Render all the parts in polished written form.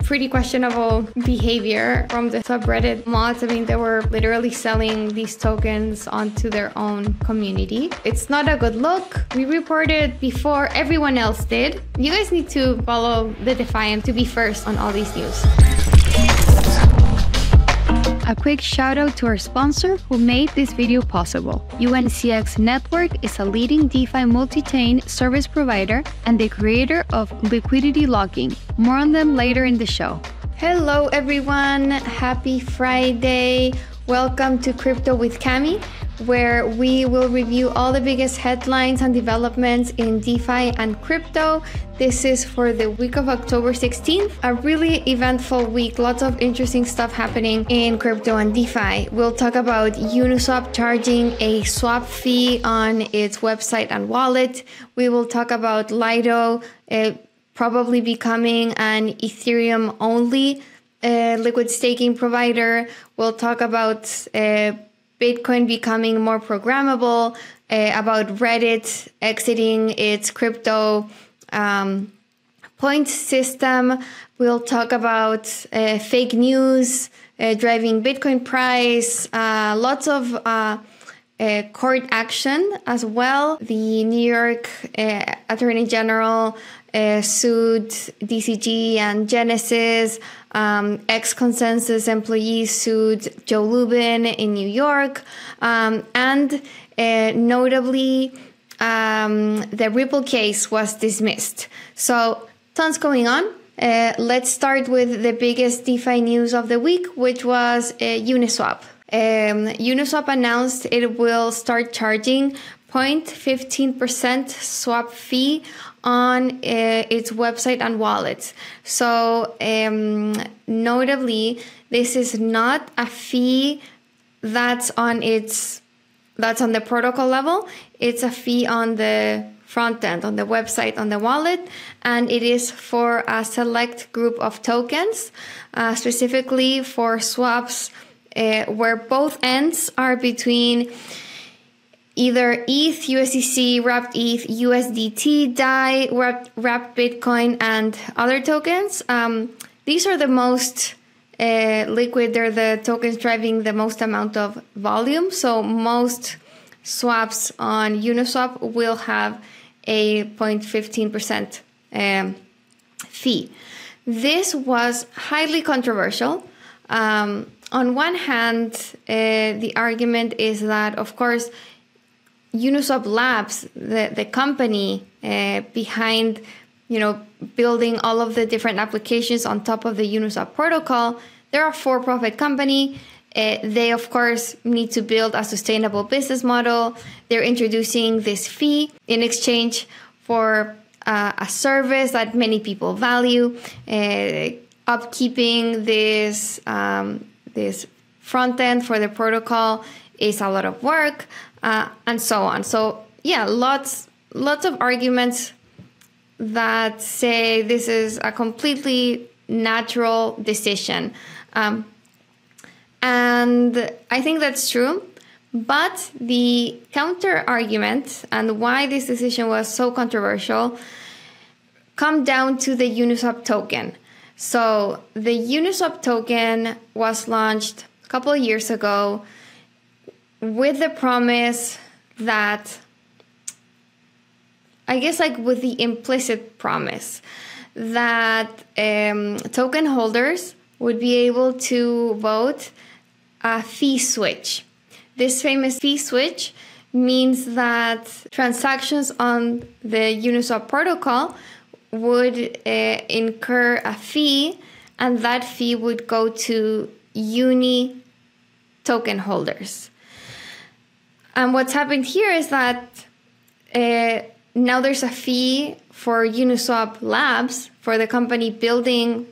pretty questionable behavior from the subreddit mods. I mean, they were literally selling these tokens onto their own community. It's not a good look. We reported before everyone else did. You guys need to follow the Defiant to be first on all these news. A quick shout out to our sponsor who made this video possible. NYAG Network is a leading DeFi multi-chain service provider and the creator of liquidity logging. More on them later in the show. Hello everyone, happy Friday. Welcome to Crypto with Cami, where we will review all the biggest headlines and developments in DeFi and crypto. This is for the week of October 16th, a really eventful week, lots of interesting stuff happening in crypto and DeFi. We'll talk about Uniswap charging a swap fee on its website and wallet. We will talk about Lido probably becoming an Ethereum only liquid staking provider. We'll talk about Bitcoin becoming more programmable, about Reddit exiting its crypto point system. We'll talk about fake news driving Bitcoin price, lots of court action as well. The New York Attorney General sued DCG and Genesis. Ex-Consensus employees sued Joe Lubin in New York. And notably, the Ripple case was dismissed. So tons going on. Let's start with the biggest DeFi news of the week, which was Uniswap. Uniswap announced it will start charging 0.15% swap fee on its website and wallets. So notably, this is not a fee that's on the protocol level. It's a fee on the front end, on the website, on the wallet, and it is for a select group of tokens, specifically for swaps where both ends are between either ETH, USDC, wrapped ETH, USDT, DAI, wrapped Bitcoin, and other tokens. These are the most liquid. They're the tokens driving the most amount of volume. So most swaps on Uniswap will have a 0.15% fee. This was highly controversial. On one hand, the argument is that, of course, Uniswap Labs, the company behind, building all of the different applications on top of the Uniswap protocol, they're a for-profit company. They, of course, need to build a sustainable business model. They're introducing this fee in exchange for a service that many people value. Upkeeping this front end for the protocol is a lot of work. And so on. So yeah, lots of arguments that say this is a completely natural decision. And I think that's true. But the counter argument and why this decision was so controversial come down to the Uniswap token. So the Uniswap token was launched a couple of years ago with the promise that, I guess, with the implicit promise that token holders would be able to vote a fee switch. This famous fee switch means that transactions on the Uniswap protocol would incur a fee, and that fee would go to Uni token holders. And what's happened here is that now there's a fee for Uniswap Labs, for the company building,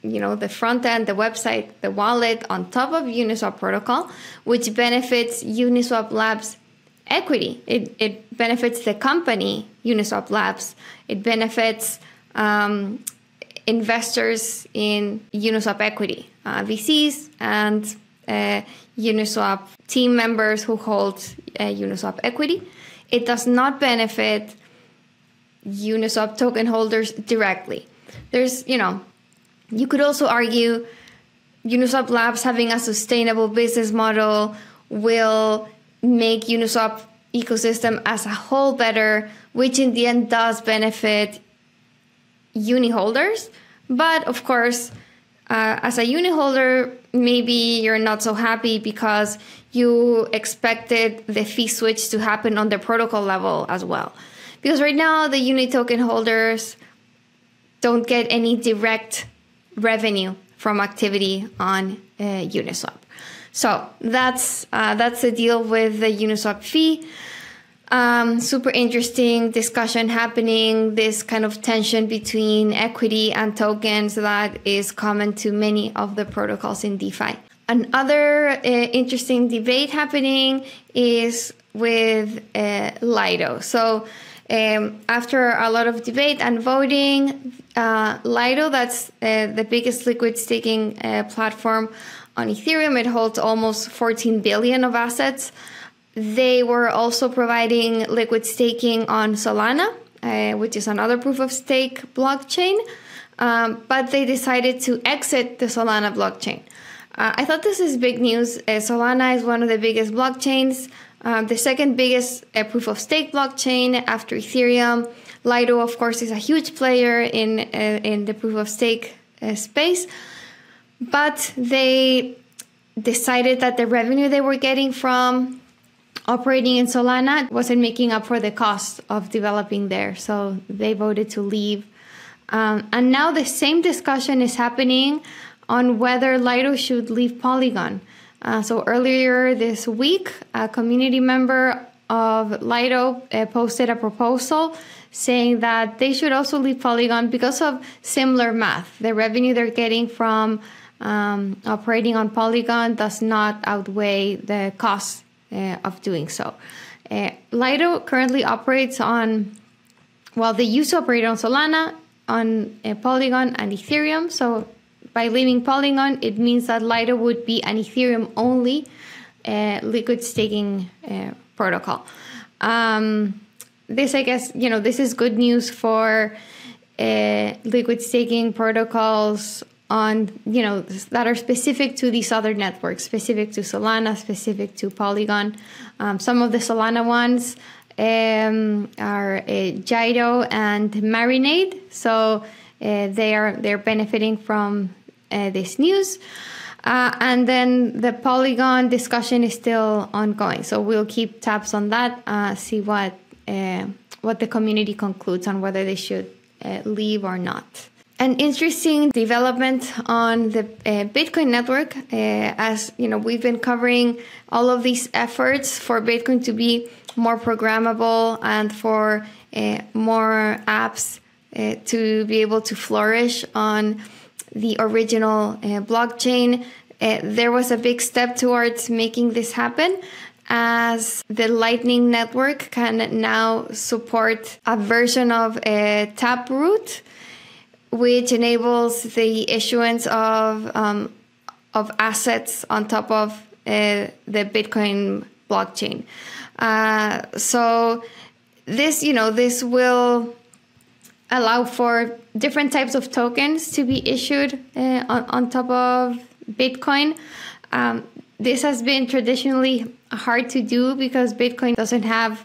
the front end, the website, the wallet on top of Uniswap protocol, which benefits Uniswap Labs equity. It benefits the company, Uniswap Labs. It benefits investors in Uniswap equity, VCs and Uniswap team members who hold Uniswap equity. It does not benefit Uniswap token holders directly. There's, You could also argue Uniswap Labs having a sustainable business model will make Uniswap ecosystem as a whole better, which in the end does benefit uni holders. But of course, as a uni holder, maybe you're not so happy because you expected the fee switch to happen on the protocol level as well. Because right now, the uni token holders don't get any direct revenue from activity on Uniswap. So that's the deal with the Uniswap fee. Super interesting discussion happening, this kind of tension between equity and tokens that is common to many of the protocols in DeFi. Another interesting debate happening is with Lido. So after a lot of debate and voting, Lido, that's the biggest liquid staking platform on Ethereum. It holds almost 14 billion of assets. They were also providing liquid staking on Solana, which is another proof of stake blockchain, but they decided to exit the Solana blockchain. I thought this is big news. Solana is one of the biggest blockchains, the second biggest proof of stake blockchain after Ethereum. Lido, of course, is a huge player in the proof of stake space, but they decided that the revenue they were getting from operating in Solana wasn't making up for the cost of developing there, so they voted to leave. And now the same discussion is happening on whether Lido should leave Polygon. So earlier this week, a community member of Lido posted a proposal saying that they should also leave Polygon because of similar math. The revenue they're getting from operating on Polygon does not outweigh the cost of doing so. Lido currently operates on, well, they used to operate on Solana, on Polygon and Ethereum. So by leaving Polygon, it means that Lido would be an Ethereum-only liquid staking protocol. This, I guess, this is good news for liquid staking protocols on, that are specific to these other networks, specific to Solana, specific to Polygon. Some of the Solana ones are Gyro and Marinade, so they're benefiting from this news. And then the Polygon discussion is still ongoing, so we'll keep tabs on that, see what the community concludes on whether they should leave or not. An interesting development on the Bitcoin network, as we've been covering all of these efforts for Bitcoin to be more programmable and for more apps to be able to flourish on the original blockchain. There was a big step towards making this happen, as the Lightning Network can now support a version of Taproot, which enables the issuance of assets on top of the Bitcoin blockchain. So this will allow for different types of tokens to be issued on top of Bitcoin. This has been traditionally hard to do because Bitcoin doesn't have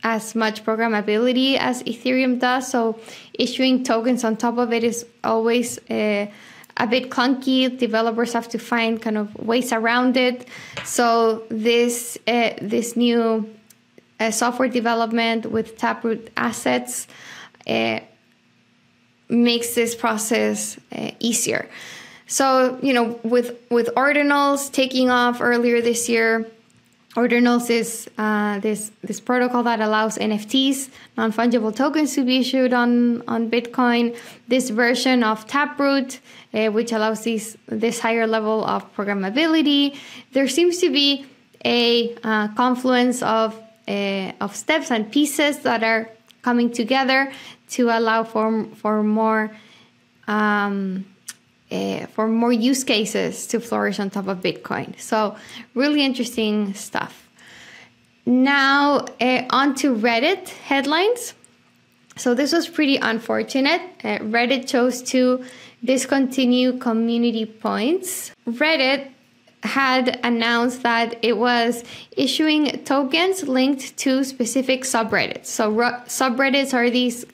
as much programmability as Ethereum does. So issuing tokens on top of it is always a bit clunky. Developers have to find kind of ways around it. So this new software development with Taproot assets makes this process easier. So, with ordinals taking off earlier this year, Ordinals is this protocol that allows NFTs, non-fungible tokens, to be issued on Bitcoin. This version of Taproot, which allows this higher level of programmability. There seems to be a confluence of steps and pieces that are coming together to allow for more use cases to flourish on top of Bitcoin. So really interesting stuff. Now on to Reddit headlines. So this was pretty unfortunate. Reddit chose to discontinue community points, Reddit had announced that it was issuing tokens linked to specific subreddits. So subreddits are these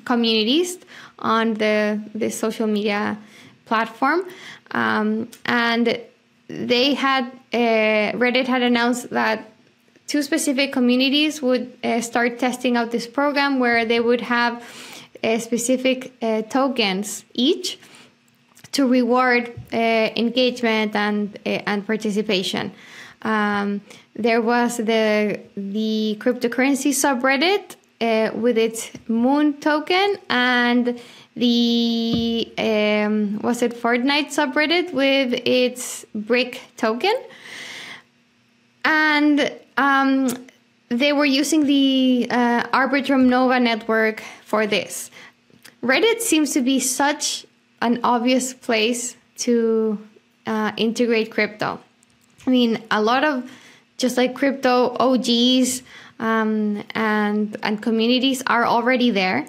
communities on the social media platform, and they had Reddit had announced that 2 specific communities would start testing out this program where they would have specific tokens each to reward engagement and participation. There was the cryptocurrency subreddit with its Moon token, and the Fortnite subreddit with its Brick token. And they were using the Arbitrum Nova network for this. Reddit seems to be such an obvious place to integrate crypto. I mean, a lot of just like crypto OGs and communities are already there.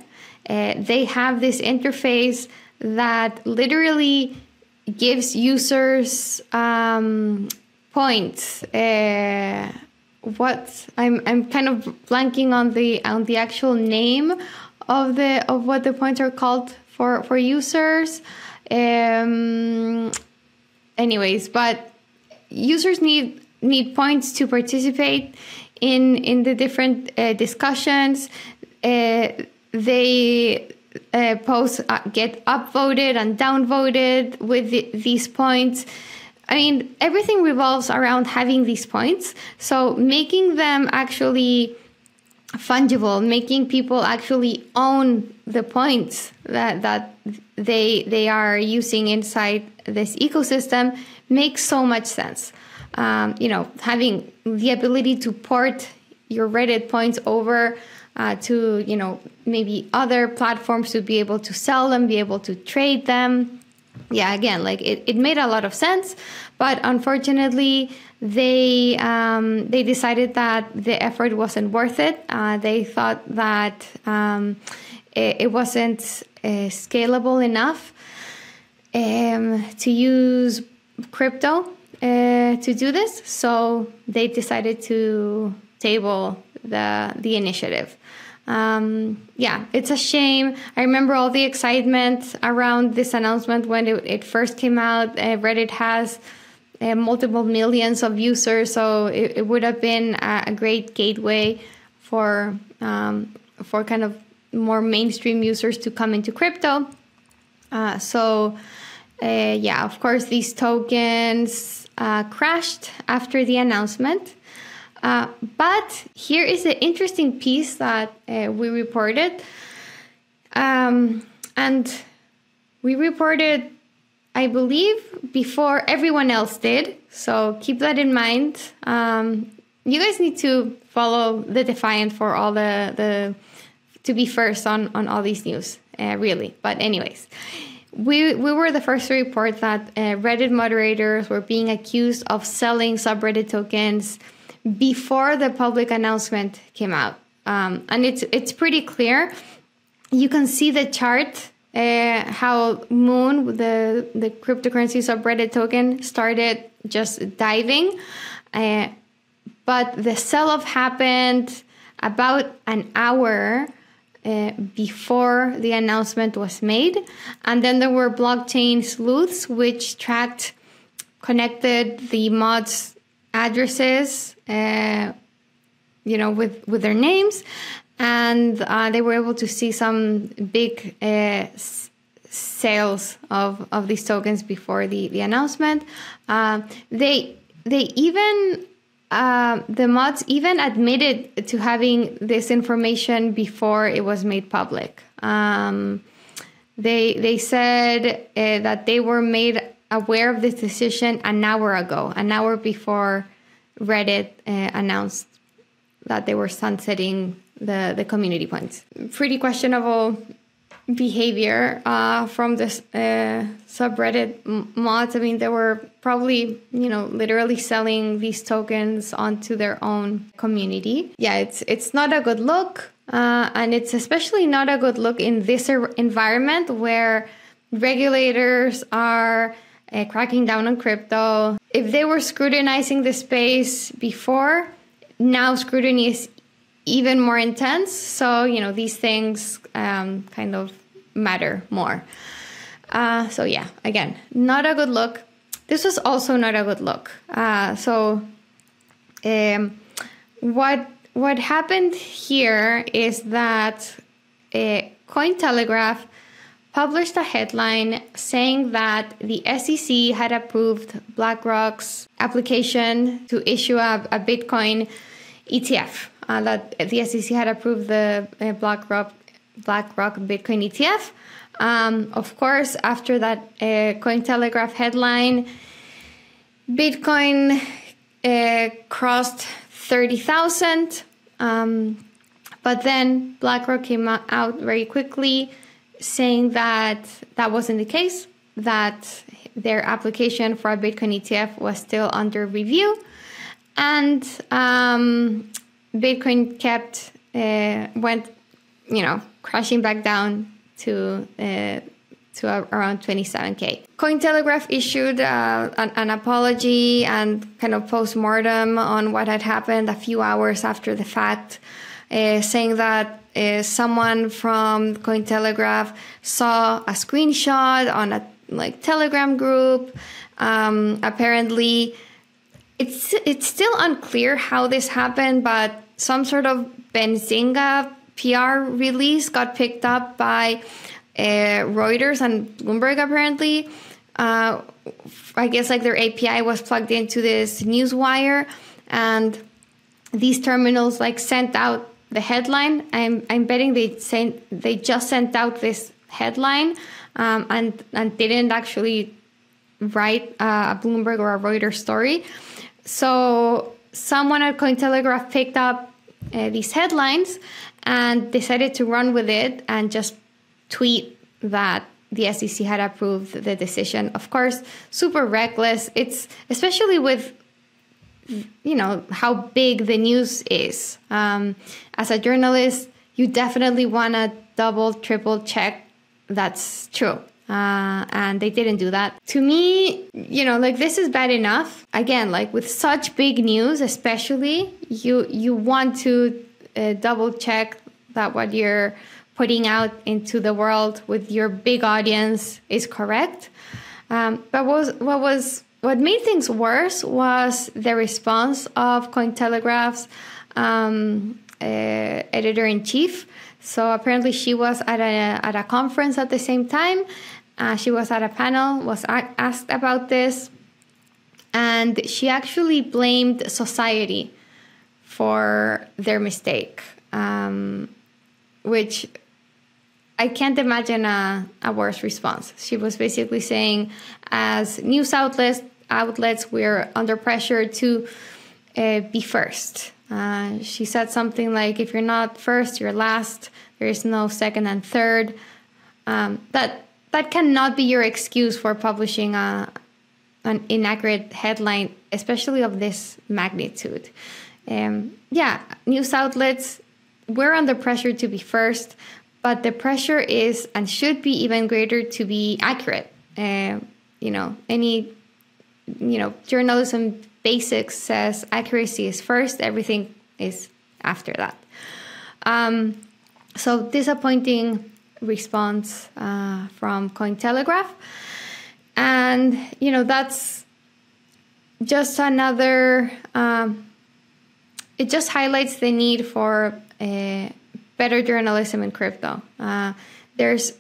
They have this interface that literally gives users points. I'm kind of blanking on the actual name of what the points are called for users. Anyways, but users need points to participate in the different discussions. They posts get upvoted and downvoted with these points. I mean, everything revolves around having these points. So making them actually fungible, making people actually own the points that they are using inside this ecosystem makes so much sense. Having the ability to port your Reddit points over to, maybe other platforms to be able to sell them, be able to trade them. Yeah, again, like it made a lot of sense, but unfortunately, they decided that the effort wasn't worth it. They thought that it wasn't scalable enough to use crypto to do this, so they decided to table the initiative. It's a shame. I remember all the excitement around this announcement when it first came out. Reddit has multiple millions of users, so it would have been a great gateway for kind of more mainstream users to come into crypto. Of course, these tokens crashed after the announcement. But here is the interesting piece that we reported. And we reported, I believe, before everyone else did. So keep that in mind. You guys need to follow the Defiant for all to be first on all these news, really. But anyways, we were the first to report that Reddit moderators were being accused of selling subreddit tokens before the public announcement came out. And it's pretty clear. You can see the chart, how Moon, the cryptocurrency subreddit token, started just diving. But the sell-off happened about an hour before the announcement was made. And then there were blockchain sleuths which connected the mods' addresses, with their names, and they were able to see some big sales of these tokens before the announcement. They even the mods even admitted to having this information before it was made public. They said that they were made aware of this decision an hour before Reddit announced that they were sunsetting the community points. Pretty questionable behavior from this subreddit mods. I mean, they were probably, literally selling these tokens onto their own community. Yeah, it's not a good look. And it's especially not a good look in this environment where regulators are cracking down on crypto. If they were scrutinizing the space before, now scrutiny is even more intense. So, these things kind of matter more. So yeah, again, not a good look. This was also not a good look. What happened here is that Cointelegraph published a headline saying that the SEC had approved BlackRock's application to issue a Bitcoin ETF. That the SEC had approved the BlackRock Bitcoin ETF. Of course, after that Cointelegraph headline, Bitcoin crossed 30,000. But then BlackRock came out very quickly saying that that wasn't the case, that their application for a Bitcoin ETF was still under review. And Bitcoin went, crashing back down to around 27K. Cointelegraph issued an apology and kind of post-mortem on what had happened a few hours after the fact, saying that someone from Cointelegraph saw a screenshot on a Telegram group. Apparently, it's still unclear how this happened, but some sort of Benzinga PR release got picked up by Reuters and Bloomberg, apparently. I guess their API was plugged into this newswire, and these terminals sent out the headline. I'm betting they just sent out this headline and didn't actually write a Bloomberg or a Reuters story. So someone at Cointelegraph picked up these headlines and decided to run with it and just tweet that the SEC had approved the decision. Of course, super reckless. It's especially with how big the news is. As a journalist, you definitely want to double, triple check that's true. And they didn't do that. To me, this is bad enough. Again, with such big news, especially, you want to double check that what you're putting out into the world with your big audience is correct. But what made things worse was the response of Cointelegraph's editor-in-chief. So apparently she was at a conference at the same time. She was at a panel, was asked about this, and she actually blamed society for their mistake, which I can't imagine a worse response. She was basically saying, as news outlets, we're under pressure to be first. She said something like, if you're not first, you're last. There is no second and third. That cannot be your excuse for publishing an inaccurate headline, especially of this magnitude. News outlets, we're under pressure to be first, but the pressure is and should be even greater to be accurate. Journalism basics says accuracy is first, everything is after that. So disappointing response from Cointelegraph. And, that's just another, it just highlights the need for better journalism in crypto. There's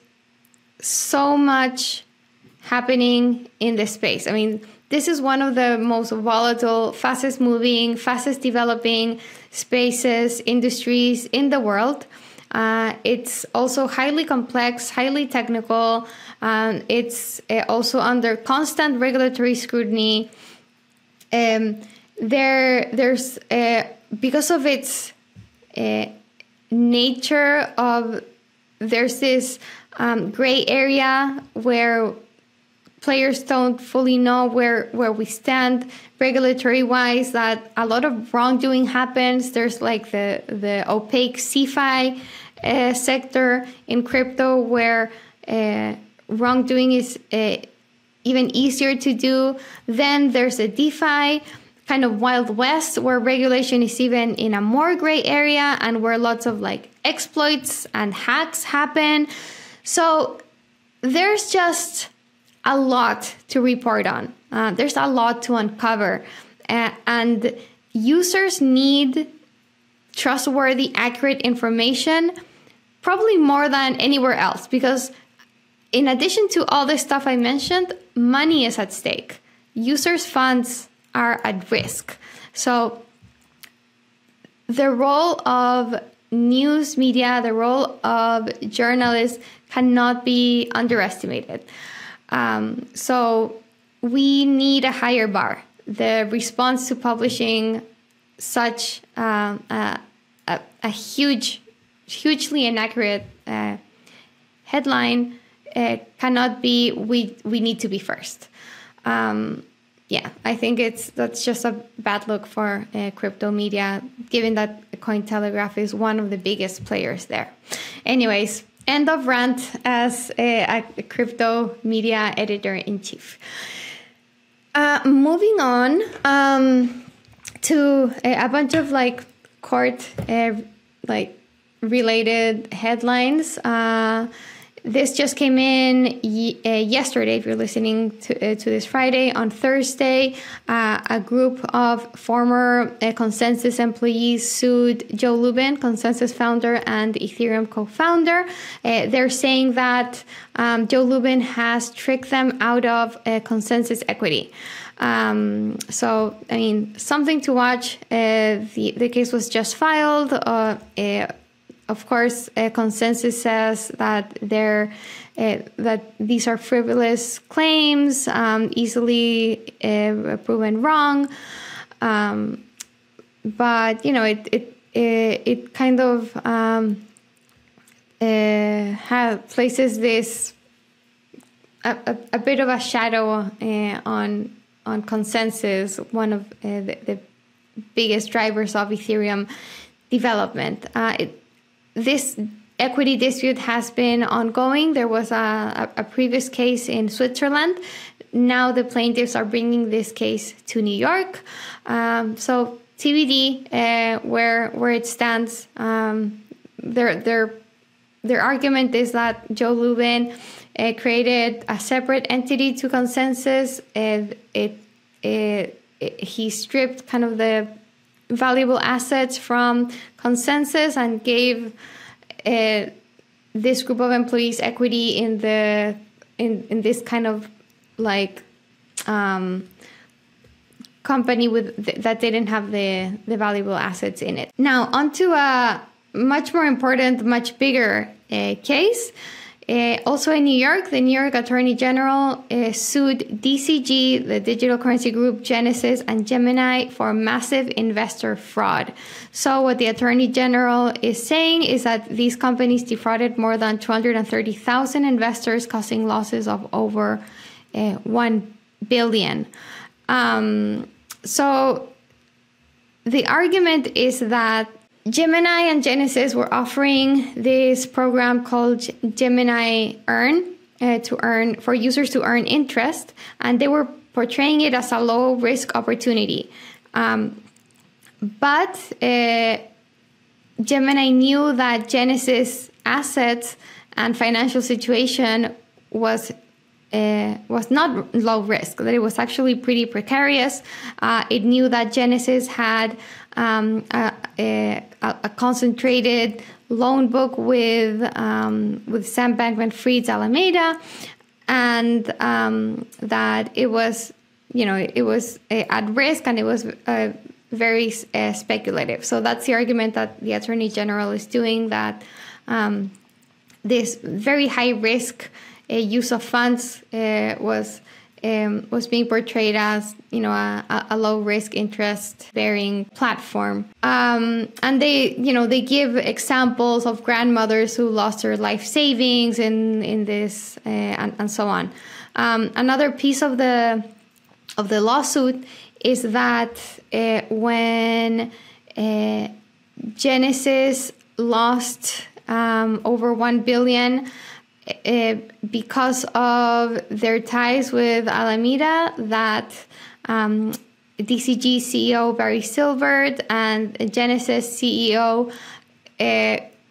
so much happening in this space. I mean, this is one of the most volatile, fastest moving, fastest developing spaces, industries in the world. It's also highly complex, highly technical. It's also under constant regulatory scrutiny. There's because of its nature of, there's this gray area where players don't fully know where we stand regulatory wise, that a lot of wrongdoing happens. There's the opaque CeFi sector in crypto where wrongdoing is even easier to do. Then there's a DeFi kind of Wild West, where regulation is even in a more gray area and where lots of like exploits and hacks happen. So there's just a lot to report on. There's a lot to uncover. And users need trustworthy, accurate information, probably more than anywhere else, because in addition to all the stuff I mentioned, money is at stake. Users' funds are at risk. So the role of news media, the role of journalists cannot be underestimated. So we need a higher bar. The response to publishing such a hugely inaccurate headline cannot be, we need to be first. Yeah, I think that's just a bad look for crypto media, given that Cointelegraph is one of the biggest players there. Anyways, end of rant as a crypto media editor-in-chief. Moving on to a bunch of like court related headlines. This just came in yesterday. If you're listening to this Friday, on Thursday, a group of former Consensus employees sued Joe Lubin, Consensus founder and Ethereum co-founder. They're saying that Joe Lubin has tricked them out of Consensus equity. So, I mean, something to watch. The case was just filed. Of course, Consensus says that that these are frivolous claims, easily proven wrong. But you know, it kind of places this a bit of a shadow on Consensus, one of the biggest drivers of Ethereum development. This equity dispute has been ongoing. There was a previous case in Switzerland. Now the plaintiffs are bringing this case to New York. So TBD where it stands. Their argument is that Joe Lubin created a separate entity to Consensus. He stripped kind of the valuable assets from Consensus and gave this group of employees equity in this kind of like company that didn't have the valuable assets in it. Now onto a much more important, much bigger case. Also in New York, the New York Attorney General sued DCG, the digital currency group Genesis, and Gemini for massive investor fraud. So what the Attorney General is saying is that these companies defrauded more than 230,000 investors, causing losses of over $1 billion. So the argument is that Gemini and Genesis were offering this program called Gemini Earn for users to earn interest, and they were portraying it as a low-risk opportunity. But Gemini knew that Genesis' assets and financial situation was not low risk, that it was actually pretty precarious. It knew that Genesis had a concentrated loan book with Sam Bankman-Fried's Alameda, and that it was, at risk, and it was very speculative. So that's the argument that the Attorney General is doing, that this very high risk use of funds was being portrayed as, a low risk interest bearing platform. And they give examples of grandmothers who lost their life savings in this and so on. Another piece of the lawsuit is that when Genesis lost over $1 billion, because of their ties with Alameda, that DCG CEO Barry Silbert and Genesis CEO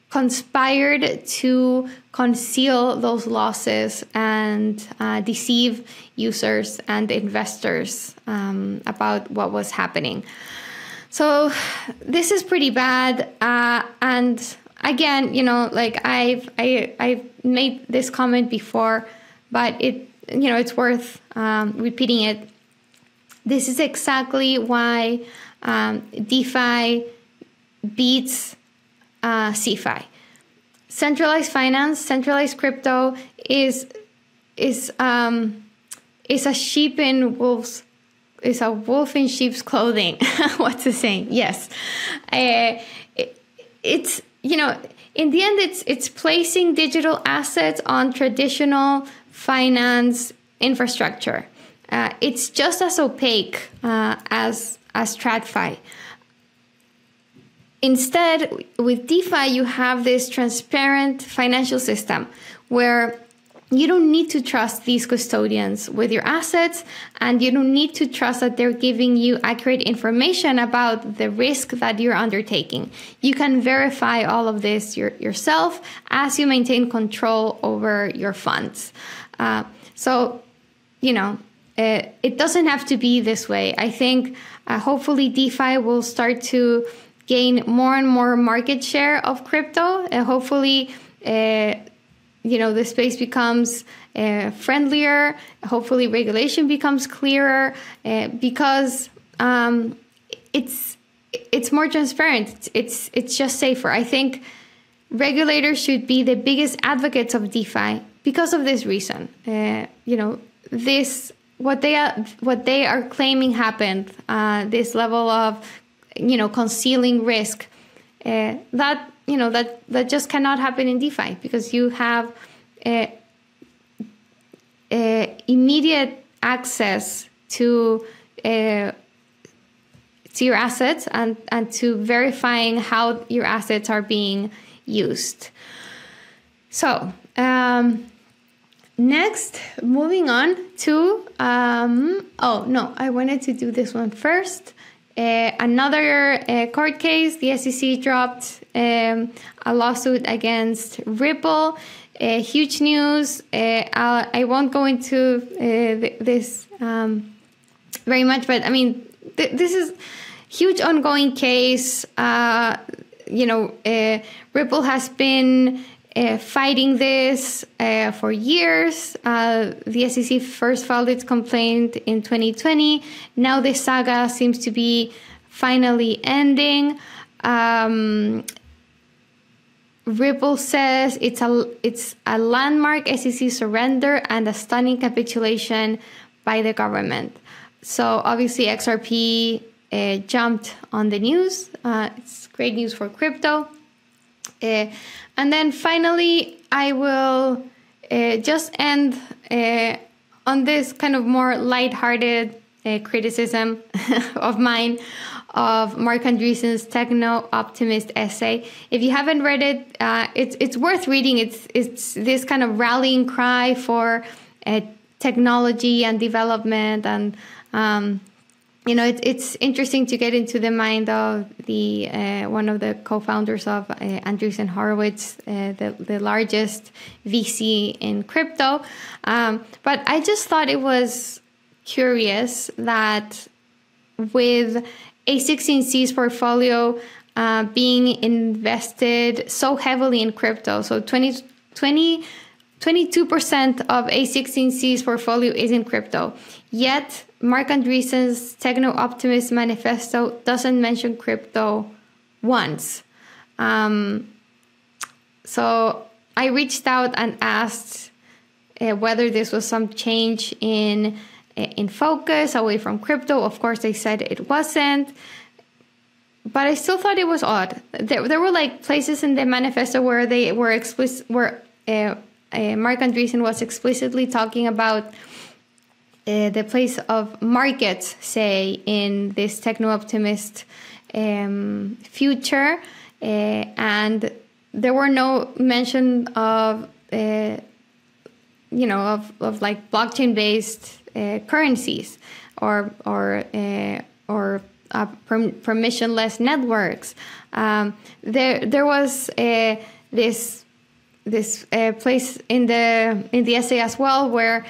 conspired to conceal those losses and deceive users and investors about what was happening. So this is pretty bad. And again, like I've made this comment before, but it's worth repeating it. This is exactly why DeFi beats CeFi. Centralized finance, centralized crypto is a sheep in wolves. Is a wolf in sheep's clothing. What's the saying? Yes, it's in the end, it's placing digital assets on traditional finance infrastructure. It's just as opaque as TradFi. Instead, with DeFi, you have this transparent financial system where you don't need to trust these custodians with your assets, and you don't need to trust that they're giving you accurate information about the risk that you're undertaking. You can verify all of this yourself as you maintain control over your funds. It doesn't have to be this way. I think hopefully DeFi will start to gain more and more market share of crypto. Hopefully, the space becomes friendlier. Hopefully, regulation becomes clearer because it's more transparent. It's just safer. I think regulators should be the biggest advocates of DeFi because of this reason. What they are claiming happened. This level of concealing risk that just cannot happen in DeFi because you have immediate access to your assets and to verifying how your assets are being used. So next, moving on to I wanted to do this one first. Another court case. The SEC dropped a lawsuit against Ripple. Huge news. I won't go into this very much, but I mean, this is huge ongoing case. Ripple has been fighting this for years. The SEC first filed its complaint in 2020. Now the saga seems to be finally ending. Ripple says it's a landmark SEC surrender and a stunning capitulation by the government. So obviously XRP jumped on the news. It's great news for crypto. And then finally, I will just end on this kind of more lighthearted criticism of mine of Mark Andreessen's Techno Optimist essay. If you haven't read it, it's worth reading. It's this kind of rallying cry for technology and development, and it's interesting to get into the mind of the one of the co-founders of Andreessen Horowitz, the largest VC in crypto. But I just thought it was curious that with A16Z's portfolio being invested so heavily in crypto, so 22% of A16Z's portfolio is in crypto, yet Mark Andreessen's Techno Optimist manifesto doesn't mention crypto once. So I reached out and asked whether this was some change in focus away from crypto. Of course, they said it wasn't. But I still thought it was odd. There were like places in the manifesto where they were explicit, where Mark Andreessen was explicitly talking about the place of markets, say, in this techno-optimist future. And there were no mention of of like blockchain-based currencies or permissionless networks. There was this place in the essay as well where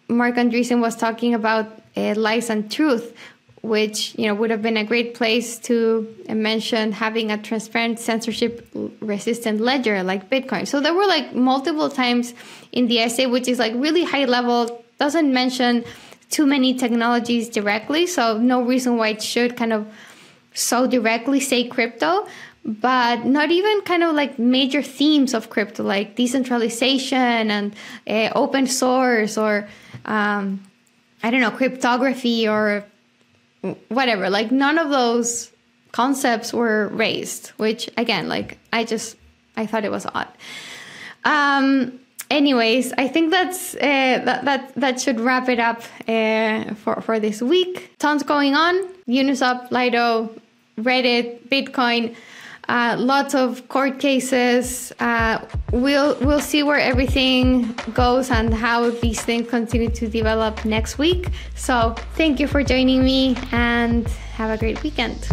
Mark Andreessen was talking about lies and truth, which would have been a great place to mention having a transparent, censorship-resistant ledger like Bitcoin. So there were like multiple times in the essay, which is like really high level, doesn't mention too many technologies directly, so no reason why it should kind of so directly say crypto, but not even kind of like major themes of crypto like decentralization and open source or cryptography or whatever. Like none of those concepts were raised, which again, like I thought it was odd. Anyways, I think that should wrap it up for this week. Tons going on: Uniswap, Lido, Reddit, Bitcoin, lots of court cases. We'll see where everything goes and how these things continue to develop next week. So thank you for joining me and have a great weekend.